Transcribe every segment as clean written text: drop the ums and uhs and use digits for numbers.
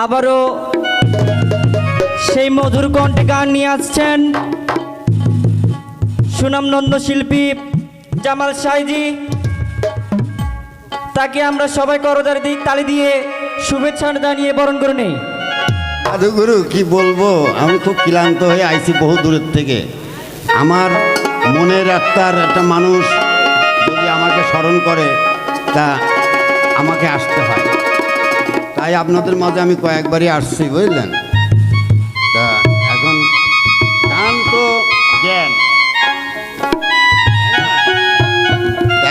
আবারও সেই মধুর কণ্ঠে গান নিয়ে আসছেন সুনামনন্দ শিল্পী জামাল শাহজি। তাকে আমরা সবাই করতালি তালি দিয়ে শুভেচ্ছা জানিয়ে বরণ করে নেই। সাধুগুরু কি বলবো, আমি খুব ক্লান্ত হয়ে আইছি বহু দূরের থেকে। আমার মনের আত্মার একটা মানুষ যদি আমাকে স্মরণ করে তা আমাকে আসতে হয়, তাই আপনাদের মাঝে আমি কয়েকবারই আসছি, বুঝলেন। তা এখন গান তো জ্ঞান,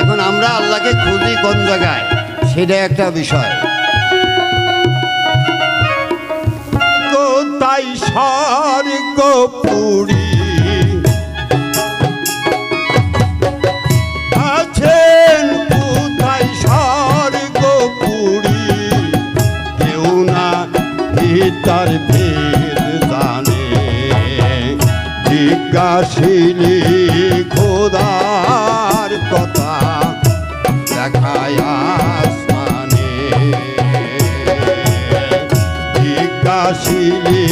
এখন আমরা আল্লাহকে খুঁজি কোন জায়গায়, সেটা একটা বিষয়। কোথায় স্বর্গপুরী আছেন, কোথায় স্বর্গপুরী, কেউ না তার ভেদ জানে, জিজ্ঞাসিনী খোদার কথা দেখায় আসমানে, জিজ্ঞাসিনী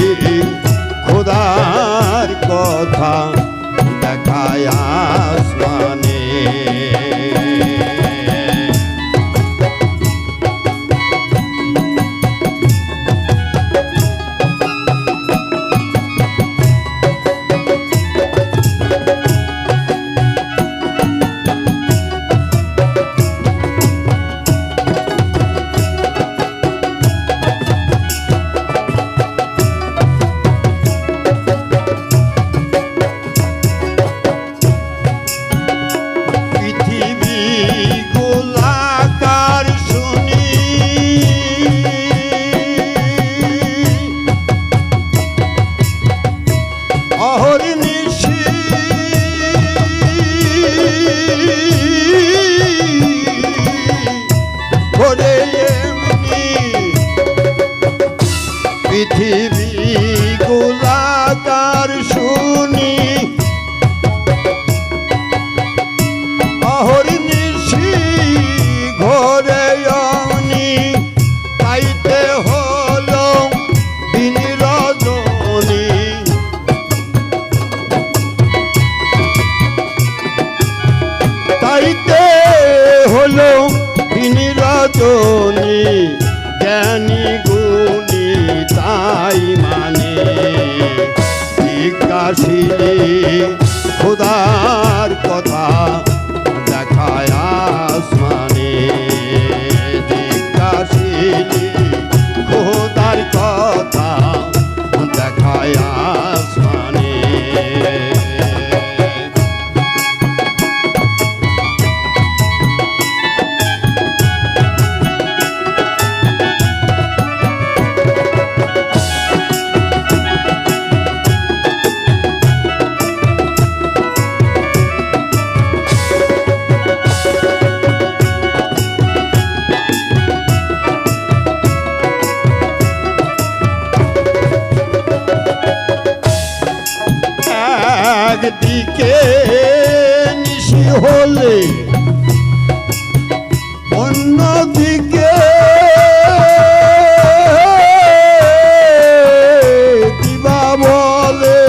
খোদার কথা দেখায় আসমানে। পৃথিবী গোলাকার শুনি, অহর্নিশি ঘরে অনি, তাইতে হলো দিন রজনী, তাইতে হলো দিন রজনী, জ্ঞানী গুণী তাই মানে, জিজ্ঞাসিনী খোদার কথা দেখায় আসমানে, জিজ্ঞাসিনী খোদার কথা দেখায় আসমানে। একদিকে নিশি হলে অন্যদিকে দিবা বলে,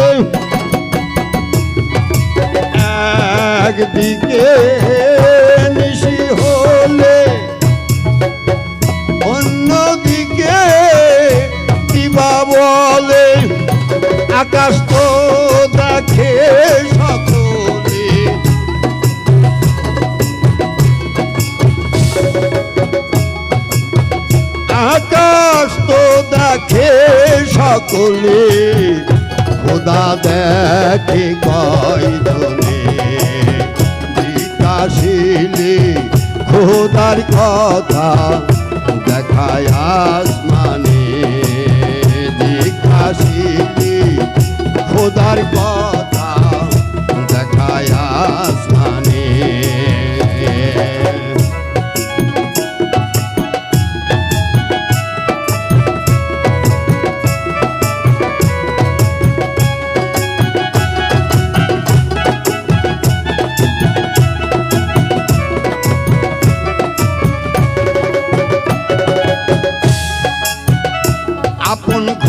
একদিকে নিশি হলে অন্যদিকে দিবা বলে, আকাশ তো দেখে সকলে, আকাশ তো দেখে সকলে, খোদা দেখে কয়জনে, জিজ্ঞাসিনী খোদার কথা দেখায় আসমানে, জিজ্ঞাসিনী খোদার কথা দেখায় আসমানে।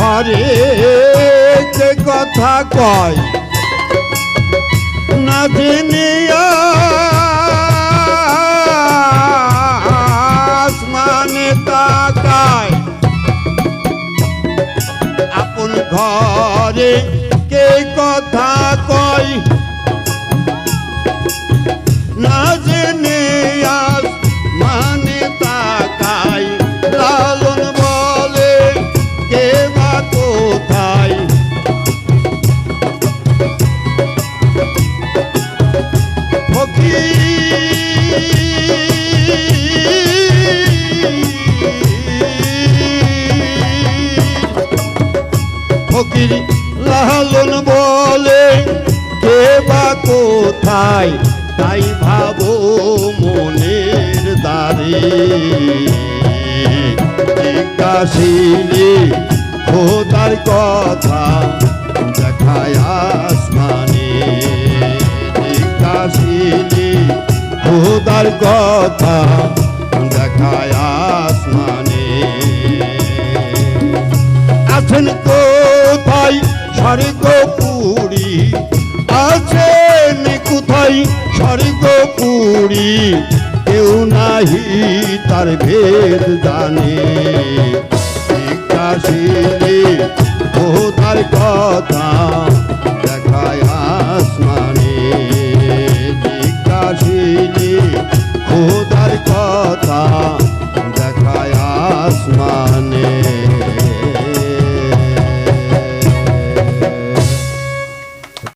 ঘরে যে কথা কয় না জেনে আসমানে তাকায় আপন ঘরে কে কথা কয় না জেনে আসমানে তাকায় লালন বলে কে বা কোথায় ফকির লালন বলে কে বা কোথায় তাই ভাবো মনের দ্বারে জিজ্ঞাসিলে খোদার কথা দেখায় আসমানে জিজ্ঞাসিলে খোদার কথা দেখায় আসমানে আছেন কোথায় স্বর্গপুরী আছেন কোথায় স্বর্গপুরী কেউ নাহি তার ভেদ জানে জিজ্ঞাসিলে খোদার কথা